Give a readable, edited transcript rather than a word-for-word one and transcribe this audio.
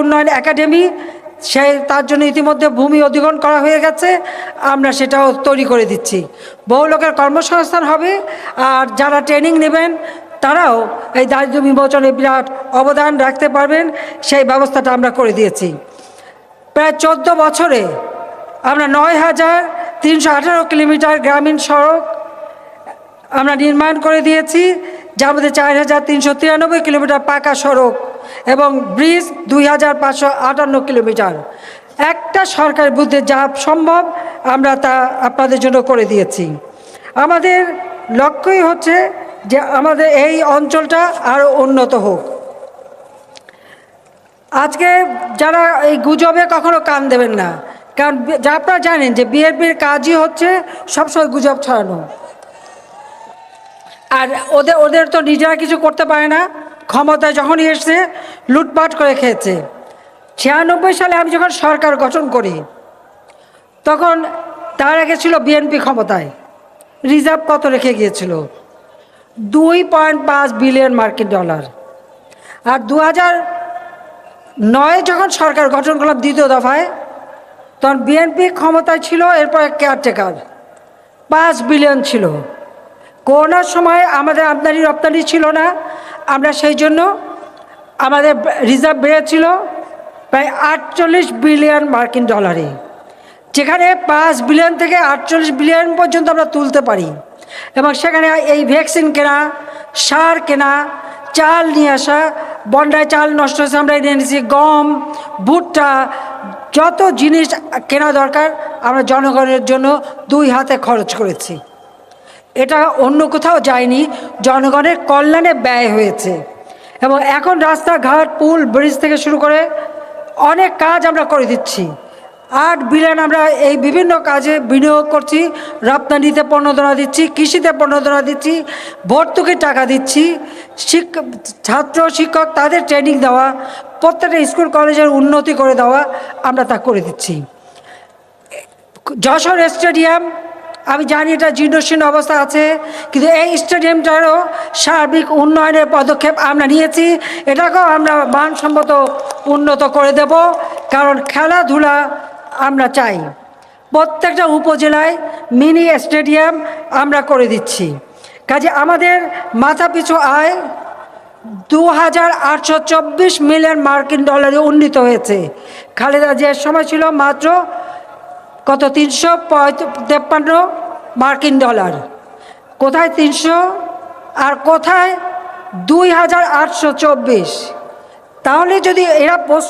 উন্নয়ন একাডেমি, তার জন্য ইতিমধ্যে ভূমি অধিগ্রহণ করা হয়ে গেছে, আমরা সেটাও তৈরি করে দিচ্ছি। বহু লোকের কর্মসংস্থান হবে, আর যারা ট্রেনিং নেবেন তারাও এই দারিদ্র্য বিমোচনে বিরাট অবদান রাখতে পারবেন, সেই ব্যবস্থাটা আমরা করে দিয়েছি। প্রায় 14 বছরে আমরা 9,318 কিলোমিটার গ্রামীণ সড়ক আমরা নির্মাণ করে দিয়েছি, যার মধ্যে 4,393 কিলোমিটার পাকা সড়ক এবং ব্রিজ 2,558 কিলোমিটার। একটা সরকারের বুদ্ধে যা সম্ভব আমরা তা আপনাদের জন্য করে দিয়েছি। আমাদের লক্ষ্যই হচ্ছে যে আমাদের এই অঞ্চলটা আরও উন্নত হোক। আজকে যারা এই গুজবে কখনো কান দেবেন না, কারণ আপনারা জানেন যে বিএনপির কাজই হচ্ছে সবসময় গুজব ছড়ানো, আর ওদের তো নিজেরা কিছু করতে পারে না, ক্ষমতায় যখনই এসছে লুটপাট করে খেয়েছে। 96 সালে আমি যখন সরকার গঠন করি, তখন তার আগে ছিল বিএনপি ক্ষমতায়, রিজার্ভ কত রেখে গিয়েছিল? 2.5 বিলিয়ন মার্কিন ডলার। আর 2009 যখন সরকার গঠন করলাম দ্বিতীয় দফায়, তখন বিএনপি ক্ষমতায় ছিল, এরপর কেয়ারটেকার 5 বিলিয়ন ছিল। করোনার সময় আমাদের আমদানি রপ্তানি ছিল না, আমরা সেই জন্য আমাদের রিজার্ভ বেড়েছিল প্রায় 48 বিলিয়ন মার্কিন ডলারে, যেখানে 5 বিলিয়ন থেকে 48 বিলিয়ন পর্যন্ত আমরা তুলতে পারি। এবং সেখানে এই ভ্যাকসিন কেনা, সার কেনা, চাল নিয়ে আসা, বন্যায় চাল নষ্ট হয়েছে আমরা এনে এনেছি, গম, ভুট্টা, যত জিনিস কেনা দরকার আমরা জনগণের জন্য 2 হাতে খরচ করেছি। এটা অন্য কোথাও যায়নি, জনগণের কল্যাণে ব্যয় হয়েছে। এবং এখন রাস্তাঘাট, পুল, ব্রিজ থেকে শুরু করে অনেক কাজ আমরা করে দিচ্ছি। 8 বিলিয়ন আমরা এই বিভিন্ন কাজে বিনিয়োগ করছি, রপ্তানিতে প্রণোদনা দিচ্ছি, কৃষিতে প্রণোদনা দিচ্ছি, ভর্তুকির টাকা দিচ্ছি, ছাত্র শিক্ষক তাদের ট্রেনিং দেওয়া, প্রত্যেকটা স্কুল কলেজের উন্নতি করে দেওয়া, আমরা তা করে দিচ্ছি। যশোর স্টেডিয়াম, আমি জানি এটা জীর্ণশীর্ণ অবস্থা আছে, কিন্তু এই স্টেডিয়ামটারও সার্বিক উন্নয়নের পদক্ষেপ আমরা নিয়েছি। এটাকেও আমরা মানসম্মত উন্নত করে দেব, কারণ খেলাধুলা আমরা চাই। প্রত্যেকটা উপজেলায় মিনি স্টেডিয়াম আমরা করে দিচ্ছি। কাজে আমাদের মাথাপিছু আয় 2,824 মিলিয়ন মার্কিন ডলারে উন্নীত হয়েছে। খালেদা জিয়ার সময় ছিল মাত্র কত 353 মার্কিন ডলার। কোথায় 300 আর কোথায় 2,824? তাহলে যদি এরা